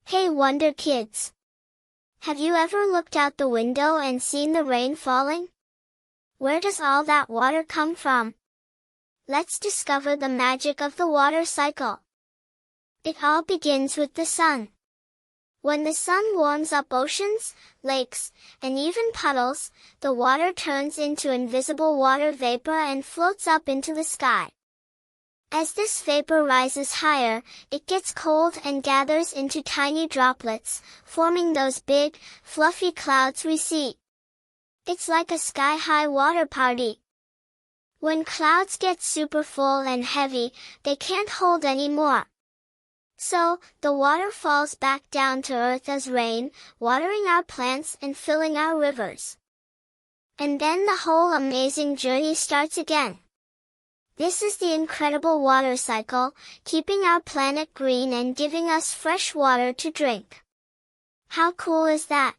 Hey Wonder Kids! Have you ever looked out the window and seen the rain falling? Where does all that water come from? Let's discover the magic of the water cycle. It all begins with the sun. When the sun warms up oceans, lakes, and even puddles, the water turns into invisible water vapor and floats up into the sky. As this vapor rises higher, it gets cold and gathers into tiny droplets, forming those big, fluffy clouds we see. It's like a sky-high water party. When clouds get super full and heavy, they can't hold any more. So, the water falls back down to earth as rain, watering our plants and filling our rivers. And then the whole amazing journey starts again. This is the incredible water cycle, keeping our planet green and giving us fresh water to drink. How cool is that?